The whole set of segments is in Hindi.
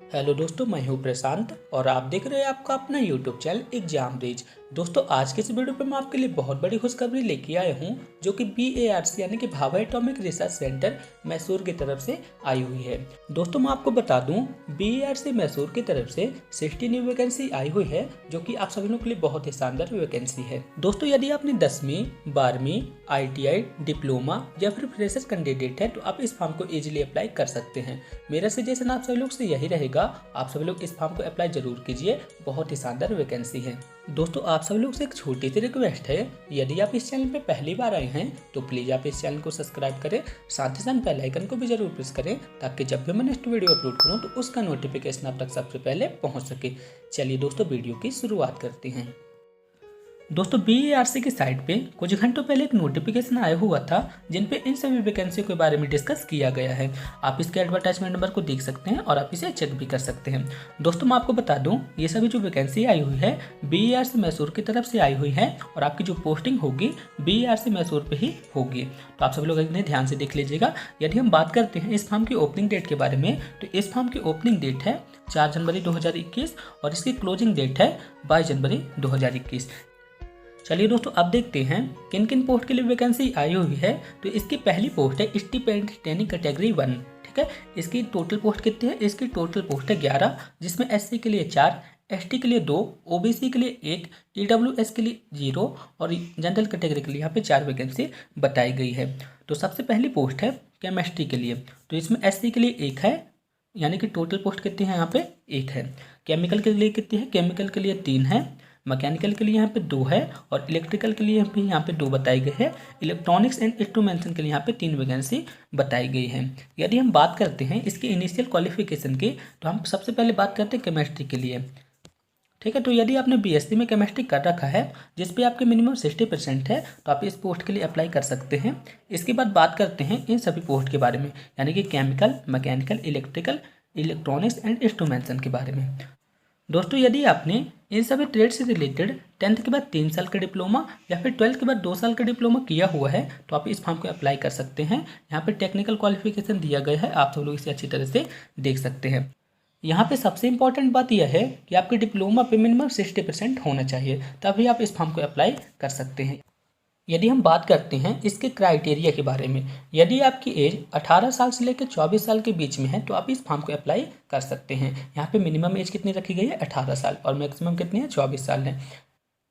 हेलो दोस्तों, मैं हूं प्रशांत और आप देख रहे हैं आपका अपना यूट्यूब चैनल एग्जाम रेज। दोस्तों, आज के इस वीडियो पे मैं आपके लिए बहुत बड़ी खुशखबरी लेके आया हूं, जो कि BARC यानी कि Bhabha atomic research centre Mysore की तरफ से आई हुई है। दोस्तों, मैं आपको बता दूं, BARC मैसूर की तरफ से 60 न्यू वैकेंसी आई हुई है, जो कि आप सभी लोगों के लिए बहुत ही शानदार वैकेंसी है। दोस्तों, यदि आपने 10वीं 12वीं ITI डिप्लोमा या फिर फ्रेशर कैंडिडेट है तो आप इस फॉर्म को इजीली अप्लाई कर सकते हैं। मेरा सजेशन आप सभी लोग से यही रहेगा, आप सभी लोग इस फॉर्म को अप्लाई जरूर कीजिए, बहुत ही शानदार वैकेंसी है। दोस्तों, आप सभी लोग से एक छोटी सी रिक्वेस्ट है, यदि आप इस चैनल पे पहली बार आए हैं तो प्लीज आप इस चैनल को सब्सक्राइब करें, साथ ही साथ बेल आइकन को भी जरूर प्रेस करें, ताकि जब भी मैं नेक्स्ट वीडियो अपलोड करूं तो उसका नोटिफिकेशन आप तक सबसे पहले पहुंच सके। चलिए दोस्तों, वीडियो की शुरुआत करते हैं। दोस्तों, BARC की साइट पे कुछ घंटों पहले एक नोटिफिकेशन आया हुआ था, जिन पे इन सभी वैकेंसियों के बारे में डिस्कस किया गया है। आप इसके एडवर्टाइजमेंट नंबर को देख सकते हैं और आप इसे चेक भी कर सकते हैं। दोस्तों, मैं आपको बता दूं, ये सभी जो वैकेंसी आई हुई है BARC मैसूर की तरफ से आई हुई है और आपकी जो पोस्टिंग होगी BARC मैसूर पे ही होगी। तो आप सभी लोग इतने ध्यान से देख लीजिएगा। यदि हम बात करते हैं इस फॉर्म की ओपनिंग डेट के बारे में, तो इस फॉर्म की ओपनिंग डेट है 4 जनवरी 2021 और इसकी क्लोजिंग डेट है 22 जनवरी 2021। चलिए दोस्तों, अब देखते हैं किन किन पोस्ट के लिए वैकेंसी आई हुई है। तो इसकी पहली पोस्ट है स्टिपेंड ट्रेनिंग कैटेगरी 1। ठीक है, इसकी टोटल पोस्ट कितनी है? इसकी टोटल पोस्ट है 11, जिसमें SC के लिए 4, ST के लिए 2, OBC के लिए 1, EWS के लिए 0 और जनरल कैटेगरी के लिए यहाँ पे 4 वैकेंसी बताई गई है। तो सबसे पहली पोस्ट है केमिस्ट्री के लिए, तो इसमें SC के लिए 1 है, यानी कि टोटल पोस्ट कितनी है यहाँ पे? 1 है। केमिकल के लिए कितनी है? केमिकल के लिए 3 है, मैकेनिकल के लिए यहाँ पे 2 है और इलेक्ट्रिकल के लिए भी यहाँ पे 2 बताई गई है। इलेक्ट्रॉनिक्स एंड इंस्ट्रूमेंटेशन के लिए यहाँ पे 3 वैकेंसी बताई गई है। यदि हम बात करते हैं इसकी इनिशियल क्वालिफिकेशन की, तो हम सबसे पहले बात करते हैं केमिस्ट्री के लिए। ठीक है, तो यदि आपने BSc में केमिस्ट्री कर रखा है, जिस पे आपके मिनिमम 60% है, तो आप इस पोस्ट के लिए अप्लाई कर सकते हैं। इसके बाद बात करते हैं इन सभी पोस्ट के बारे में, यानी कि chemical, mechanical, electrical, electronics and instrumentation के बारे में। दोस्तों, यदि आपने इन सभी ट्रेड से रिलेटेड 10th के बाद 3 साल का डिप्लोमा या फिर 12th के बाद 2 साल का डिप्लोमा किया हुआ है, तो आप इस फॉर्म को अप्लाई कर सकते हैं। यहाँ पे टेक्निकल क्वालिफिकेशन दिया गया है, आप सब लोग इसे अच्छी तरह से देख सकते हैं। यहाँ पे सबसे इंपॉर्टेंट बात यह है कि आपके डिप्लोमा पे मिनिमम 60% होना चाहिए, तभी आप इस फॉर्म को अप्लाई कर सकते हैं। यदि हम बात करते हैं इसके क्राइटेरिया के बारे में, यदि आपकी एज 18 साल से लेकर 24 साल के बीच में है, तो आप इस फॉर्म को अप्लाई कर सकते हैं। यहाँ पे मिनिमम एज कितनी रखी गई है? 18 साल और मैक्सिमम कितनी है? 24 साल है।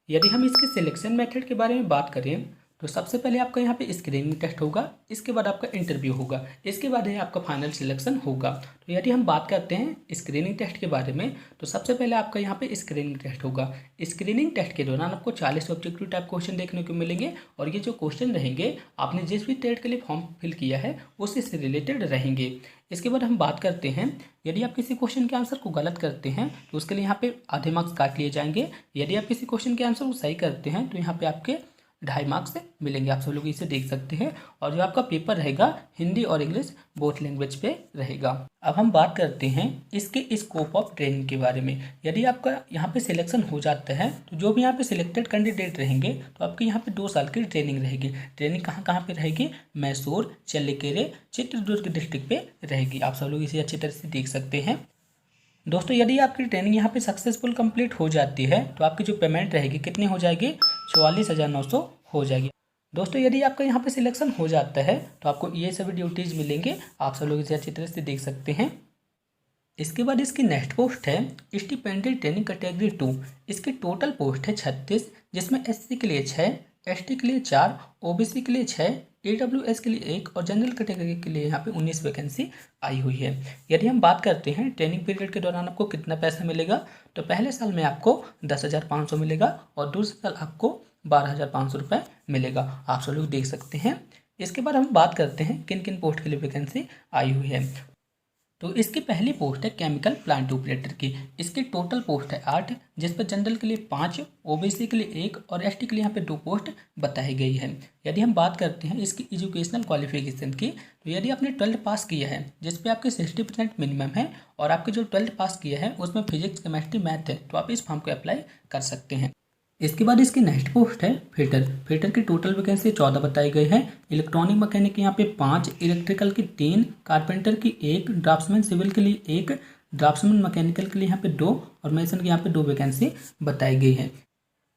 यदि हम इसके सिलेक्शन मेथड के बारे में बात करें, तो सबसे पहले आपका यहाँ पे स्क्रीनिंग टेस्ट होगा, इसके बाद आपका इंटरव्यू होगा, इसके बाद है आपका फाइनल सिलेक्शन होगा। तो यदि हम बात करते हैं स्क्रीनिंग टेस्ट के बारे में, तो सबसे पहले आपका यहाँ पे स्क्रीनिंग टेस्ट होगा। स्क्रीनिंग टेस्ट के दौरान आपको 40 ऑब्जेक्टिव टाइप क्वेश्चन देखने को मिलेंगे और ये जो क्वेश्चन रहेंगे, आपने जिस भी ट्रेड के लिए फॉर्म फिल किया है उसी से रिलेटेड रहेंगे। इसके बाद हम बात करते हैं, यदि आप किसी क्वेश्चन के आंसर को गलत करते हैं तो उसके लिए यहाँ पे आधे मार्क्स काट लिए जाएंगे। यदि आप किसी क्वेश्चन के आंसर को सही करते हैं तो यहाँ पे आपके 2.5 मार्क्स मिलेंगे। आप सब लोग इसे देख सकते हैं। और जो आपका पेपर रहेगा, हिंदी और इंग्लिश बोथ लैंग्वेज पे रहेगा। अब हम बात करते हैं इसके स्कोप ऑफ ट्रेनिंग के बारे में। यदि आपका यहाँ पे सिलेक्शन हो जाता है, तो जो भी यहाँ पे सिलेक्टेड कैंडिडेट रहेंगे, तो आपकी यहाँ पे 2 साल की ट्रेनिंग रहेगी। ट्रेनिंग कहाँ कहाँ पे रहेगी? मैसूर, चल्लिकेरे, चित्रदुर्ग डिस्ट्रिक्ट पे रहेगी। आप सब लोग इसे अच्छी तरह से देख सकते हैं। दोस्तों, यदि आपकी ट्रेनिंग यहाँ पे सक्सेसफुल कंप्लीट हो जाती है, तो आपकी जो पेमेंट रहेगी कितनी हो जाएगी? 44,900 हो जाएगी। दोस्तों, यदि आपका यहाँ पे सिलेक्शन हो जाता है, तो आपको ये सभी ड्यूटीज़ मिलेंगे। आप सब लोग इसे अच्छी तरह से देख सकते हैं। इसके बाद इसकी नेक्स्ट पोस्ट है स्टिपेंडेड ट्रेनिंग कैटेगरी 2। इसकी टोटल पोस्ट है 36, जिसमें SC के लिए 6, ST के लिए 4, OBC के लिए 6, EWS के लिए 1 और जनरल कैटेगरी के लिए यहाँ पे 19 वैकेंसी आई हुई है। यदि हम बात करते हैं ट्रेनिंग पीरियड के दौरान आपको कितना पैसा मिलेगा, तो पहले साल में आपको 10,500 मिलेगा और दूसरे साल आपको 12,500 रुपये मिलेगा। आप सब लोग देख सकते हैं। इसके बाद हम बात करते हैं किन किन पोस्ट के लिए वैकेंसी आई हुई है। तो इसकी पहली पोस्ट है केमिकल प्लांट ऑपरेटर की। इसकी टोटल पोस्ट है 8, जिस पर जनरल के लिए 5, OBC के लिए 1 और ST के लिए यहाँ पे 2 पोस्ट बताई गई है। यदि हम बात करते हैं इसकी एजुकेशनल क्वालिफिकेशन की, तो यदि आपने 12th पास किया है, जिस पे आपके 60% मिनिमम है और आपके जो 12th पास किया है उसमें फिजिक्स, केमिस्ट्री, मैथ है, तो आप इस फॉर्म को अप्लाई कर सकते हैं। इसके बाद इसकी नेक्स्ट पोस्ट है फिटर। फिटर की टोटल वैकेंसी 14 बताई गई है। इलेक्ट्रॉनिक मैकेनिक यहाँ पे 5, इलेक्ट्रिकल की 3, कारपेंटर की 1, ड्राफ्ट्समैन सिविल के लिए 1, ड्राफ्ट्समैन मैकेनिकल के लिए यहाँ पे 2 और मेसन के यहाँ पे 2 वैकेंसी बताई गई है।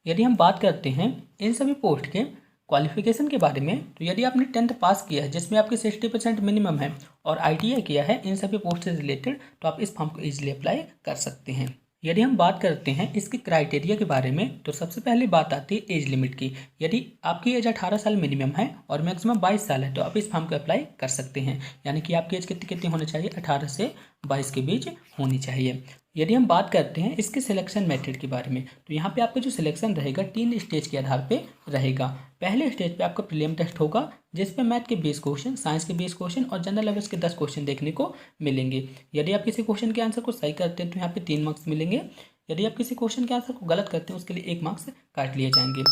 यदि हम बात करते हैं इन सभी पोस्ट के क्वालिफिकेशन के बारे में, तो यदि आपने 10th पास किया है जिसमें आपकी 60% मिनिमम है और ITI किया है इन सभी पोस्ट से रिलेटेड, तो आप इस फॉर्म को ईजिली अप्लाई कर सकते हैं। यदि हम बात करते हैं इसके क्राइटेरिया के बारे में, तो सबसे पहले बात आती है एज लिमिट की। यदि आपकी एज 18 साल मिनिमम है और मैक्सिमम 22 साल है, तो आप इस फॉर्म को अप्लाई कर सकते हैं। यानी कि आपकी एज कितनी होनी चाहिए, 18 से 22 के बीच होनी चाहिए। यदि हम बात करते हैं इसके सिलेक्शन मेथड के बारे में, तो यहाँ पे आपका जो सिलेक्शन रहेगा 3 स्टेज के आधार पे रहेगा। पहले स्टेज पे आपका प्रीलिम टेस्ट होगा जिसपे मैथ के 20 क्वेश्चन, साइंस के 20 क्वेश्चन और जनरल अवेयर्स के 10 क्वेश्चन देखने को मिलेंगे। यदि आप किसी क्वेश्चन के आंसर को सही करते हैं तो यहाँ पे 3 मार्क्स मिलेंगे। यदि आप किसी क्वेश्चन के आंसर को गलत करते हैं उसके लिए 1 मार्क्स काट लिए जाएंगे।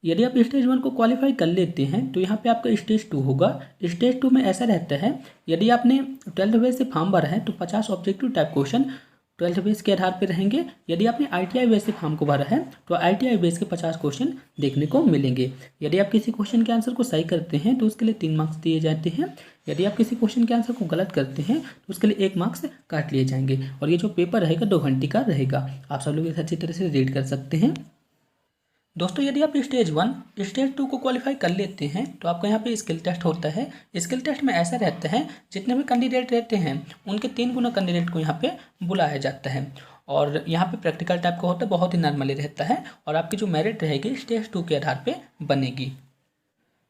यदि आप स्टेज 1 को क्वालिफाई कर लेते हैं तो यहाँ पे आपका स्टेज 2 होगा। स्टेज 2 में ऐसा रहता है, यदि आपने 12th बेस से फॉर्म भरा है तो 50 objective type question 12th base के आधार पर रहेंगे। यदि आपने ITI बेस से फॉर्म को भरा है तो ITI बेस के 50 क्वेश्चन देखने को मिलेंगे। यदि आप किसी क्वेश्चन के आंसर को सही करते हैं तो उसके लिए 3 मार्क्स दिए जाते हैं। यदि आप किसी क्वेश्चन के आंसर को गलत करते हैं तो उसके लिए 1 मार्क्स काट लिए जाएंगे। और ये जो पेपर रहेगा 2 घंटे का रहेगा। आप सब लोग इसे अच्छी तरह से रीड कर सकते हैं। दोस्तों यदि आप स्टेज 1 स्टेज 2 को क्वालिफाई कर लेते हैं तो आपका यहाँ पे स्किल टेस्ट होता है। स्किल टेस्ट में ऐसा रहता है, जितने भी कैंडिडेट रहते हैं उनके 3 गुना कैंडिडेट को यहाँ पे बुलाया जाता है और यहाँ पे प्रैक्टिकल टाइप का होता है, बहुत ही नॉर्मली रहता है और आपकी जो मेरिट रहेगी स्टेज 2 के आधार पर बनेगी।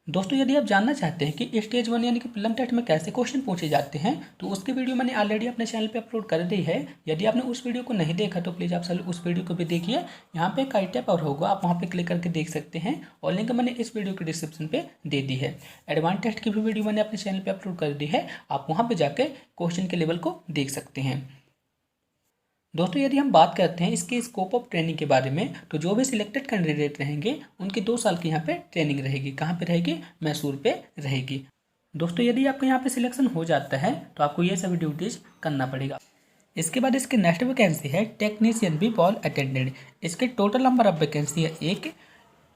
दोस्तों यदि आप जानना चाहते हैं कि स्टेज 1 यानी कि प्रीलिम टेस्ट में कैसे क्वेश्चन पूछे जाते हैं, तो उसकी वीडियो मैंने ऑलरेडी अपने चैनल पे अपलोड कर दी है। यदि आपने उस वीडियो को नहीं देखा तो प्लीज़ आप सब उस वीडियो को भी देखिए। यहाँ पे काई टैप और होगा, आप वहाँ पे क्लिक करके देख सकते हैं और लिंक मैंने इस वीडियो के डिस्क्रिप्शन पे दे दी है। एडवांस टेस्ट की भी वीडियो मैंने अपने चैनल पर अपलोड कर दी है, आप वहाँ पर जाकर क्वेश्चन के लेवल को देख सकते हैं। दोस्तों यदि हम बात करते हैं इसके स्कोप ऑफ ट्रेनिंग के बारे में, तो जो भी सिलेक्टेड कैंडिडेट रहेंगे उनकी 2 साल की यहाँ पे ट्रेनिंग रहेगी। कहाँ पे रहेगी, मैसूर पे रहेगी। दोस्तों यदि आपका यहाँ पे सिलेक्शन हो जाता है तो आपको ये सभी ड्यूटीज करना पड़ेगा। इसके बाद इसकी नेक्स्ट वैकेंसी है टेक्नीशियन बी वॉल अटेंडेंट। इसके टोटल नंबर ऑफ वैकेंसी है 1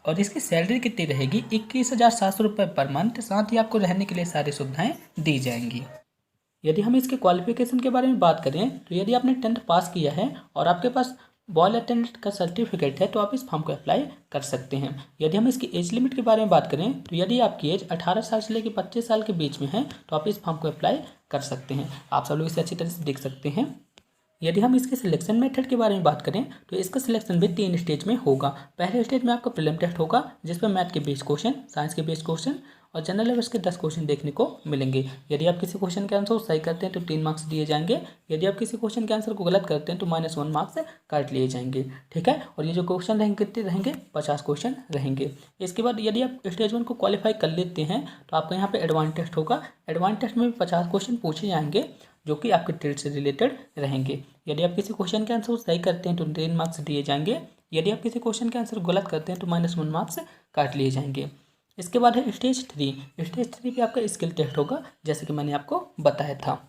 और इसकी सैलरी कितनी रहेगी, 21,700 रुपये पर मंथ। साथ ही आपको रहने के लिए सारी सुविधाएँ दी जाएंगी। यदि हम इसके क्वालिफिकेशन के बारे में बात करें, तो यदि आपने 10th पास किया है और आपके पास बॉल अटेंडेंट का सर्टिफिकेट है तो आप इस फॉर्म को अप्लाई कर सकते हैं। यदि हम इसकी एज लिमिट के बारे में बात करें, तो यदि आपकी एज 18 साल से लेकर 25 साल के बीच में है तो आप इस फॉर्म को अप्लाई कर सकते हैं। आप सब लोग इसे अच्छी तरह से देख सकते हैं। यदि हम इसके सिलेक्शन मेथड के बारे में बात करें, तो इसका सिलेक्शन भी 3 स्टेज में होगा। पहले स्टेज में आपका प्रीलिम टेस्ट होगा जिसमें मैथ के 20 क्वेश्चन, साइंस के 20 क्वेश्चन और जनरल अवेयर्स के 10 क्वेश्चन देखने को मिलेंगे। यदि आप किसी क्वेश्चन के आंसर को सही करते हैं तो 3 मार्क्स दिए जाएंगे। यदि आप किसी क्वेश्चन के आंसर को गलत करते हैं तो -1 मार्क्स काट लिए जाएंगे। ठीक है, और ये जो क्वेश्चन रहेंगे कितने रहेंगे, 50 क्वेश्चन रहेंगे। इसके बाद यदि आप स्टेज 1 को क्वालिफाई कर लेते हैं तो आपका यहाँ पे एडवांस टेस्ट होगा। एडवांस टेस्ट में भी 50 क्वेश्चन पूछे जाएंगे जो कि आपके ट्रेड से रिलेटेड रहेंगे। यदि आप किसी क्वेश्चन के आंसर को सही करते हैं तो 3 मार्क्स दिए जाएंगे। यदि आप किसी क्वेश्चन के आंसर को गलत करते हैं तो -1 मार्क्स काट लिए जाएंगे। इसके बाद है स्टेज 3। स्टेज 3 पे आपका स्किल टेस्ट होगा जैसे कि मैंने आपको बताया था।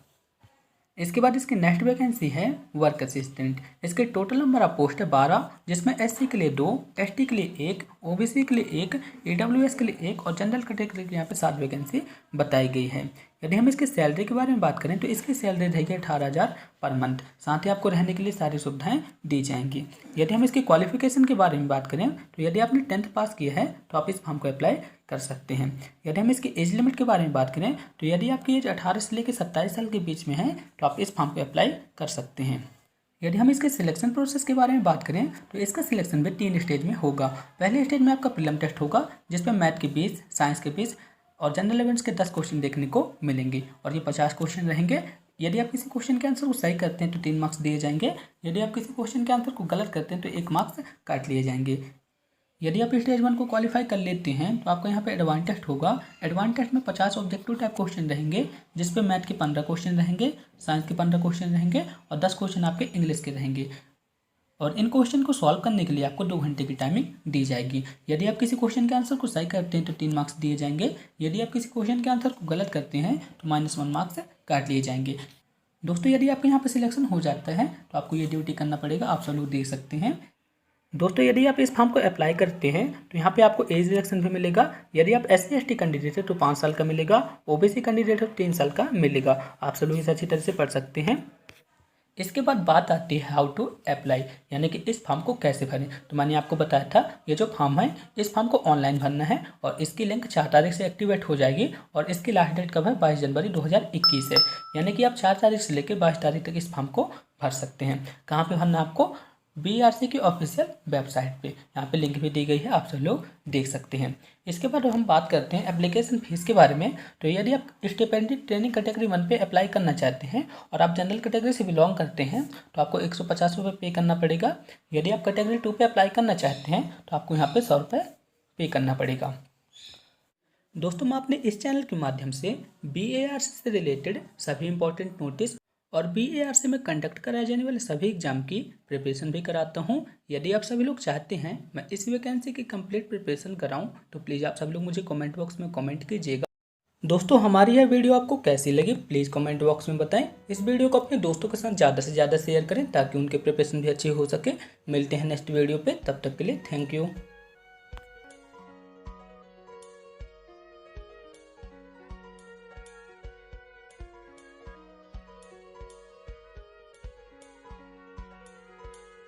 इसके बाद इसकी नेक्स्ट वैकेंसी है वर्क असिस्टेंट। इसके टोटल नंबर ऑफ पोस्ट है 12, जिसमें SC के लिए 2, ST के लिए 1, OBC के लिए 1, EWS के लिए 1 और जनरल कैटेगरी के यहाँ पे 7 वैकेंसी बताई गई है। यदि हम इसकी सैलरी के बारे में बात करें तो इसकी सैलरी रहेगी 18,000 पर मंथ। साथ ही आपको रहने के लिए सारी सुविधाएं दी जाएंगी। यदि हम इसकी क्वालिफिकेशन के बारे में बात करें तो यदि आपने 10th पास किया है तो आप इस फॉर्म को अप्लाई कर सकते हैं। यदि हम इसकी एज लिमिट के बारे में बात करें तो यदि आपकी एज 18 से लेकर 27 साल के बीच में है तो आप इस फॉर्म को अप्लाई कर सकते हैं। यदि हम इसके सिलेक्शन प्रोसेस के बारे में बात करें तो इसका सिलेक्शन भी 3 स्टेज में होगा। पहले स्टेज में आपका प्रीलिम टेस्ट होगा जिसमें मैथ के 20, साइंस के 20 और जनरल अवेयर्स के 10 क्वेश्चन देखने को मिलेंगे और ये 50 क्वेश्चन रहेंगे। यदि आप किसी क्वेश्चन के आंसर को सही करते हैं तो 3 मार्क्स दिए जाएंगे। यदि आप किसी क्वेश्चन के आंसर को गलत करते हैं तो 1 मार्क्स काट लिए जाएंगे। यदि आप स्टेज 1 को क्वालिफाई कर लेते हैं तो आपका यहाँ पे एडवांस टेस्ट होगा। एडवांस टेस्ट में 50 ऑब्जेक्टिव टाइप क्वेश्चन रहेंगे जिसपे मैथ के 15 क्वेश्चन रहेंगे, साइंस के 15 क्वेश्चन रहेंगे और 10 क्वेश्चन आपके इंग्लिश के रहेंगे। और इन क्वेश्चन को सॉल्व करने के लिए आपको 2 घंटे की टाइमिंग दी जाएगी। यदि आप किसी क्वेश्चन के आंसर को सही करते हैं तो 3 मार्क्स दिए जाएंगे। यदि आप किसी क्वेश्चन के आंसर को गलत करते हैं तो -1 मार्क्स काट लिए जाएंगे। दोस्तों यदि आपके यहाँ पे सिलेक्शन हो जाता है तो आपको ये ड्यूटी करना पड़ेगा, आप सब लोग देख सकते हैं। दोस्तों यदि आप इस फॉर्म को अप्लाई करते हैं तो यहाँ पे आपको एज रिडक्शन भी मिलेगा। यदि आप SC ST कैंडिडेट है तो 5 साल का मिलेगा, OBC कैंडिडेट है तो 3 साल का मिलेगा। आप सब लोग इसे अच्छी तरह से पढ़ सकते हैं। इसके बाद बात आती है हाउ टू अप्लाई, यानी कि इस फॉर्म को कैसे भरें। तो मैंने आपको बताया था ये जो फॉर्म है इस फॉर्म को ऑनलाइन भरना है और इसकी लिंक 4 तारीख से एक्टिवेट हो जाएगी और इसकी लास्ट डेट कब है 22 जनवरी 2021 है, यानी कि आप 4 तारीख से लेकर 22 तारीख तक इस फॉर्म को भर सकते हैं। कहाँ पे भरना है आपको, BERC की ऑफिशियल वेबसाइट पे, यहाँ पे लिंक भी दी गई है, आप सब लोग देख सकते हैं। इसके बाद हम बात करते हैं एप्लीकेशन फीस के बारे में। तो यदि आप स्टिपेंडी ट्रेनिंग कैटेगरी 1 पे अप्लाई करना चाहते हैं और आप जनरल कैटेगरी से बिलोंग करते हैं तो आपको 150 रुपये पे करना पड़ेगा। यदि आप कैटेगरी 2 पे अप्लाई करना चाहते हैं तो आपको यहाँ पे 100 रुपये पे करना पड़ेगा। दोस्तों, मैं अपने इस चैनल के माध्यम से BERC से रिलेटेड सभी इंपॉर्टेंट नोटिस और BERC में कंडक्ट कराए जाने वाले सभी एग्जाम की प्रिपरेशन भी कराता हूं। यदि आप सभी लोग चाहते हैं मैं इस वैकेंसी की कंप्लीट प्रिपरेशन कराऊं तो प्लीज़ आप सभी लोग मुझे कमेंट बॉक्स में कमेंट कीजिएगा। दोस्तों, हमारी यह वीडियो आपको कैसी लगी प्लीज़ कमेंट बॉक्स में बताएं। इस वीडियो को अपने दोस्तों के साथ ज़्यादा से ज़्यादा शेयर करें ताकि उनके प्रिपरेशन भी अच्छी हो सके। मिलते हैं नेक्स्ट वीडियो पे, तब तक के लिए थैंक यू।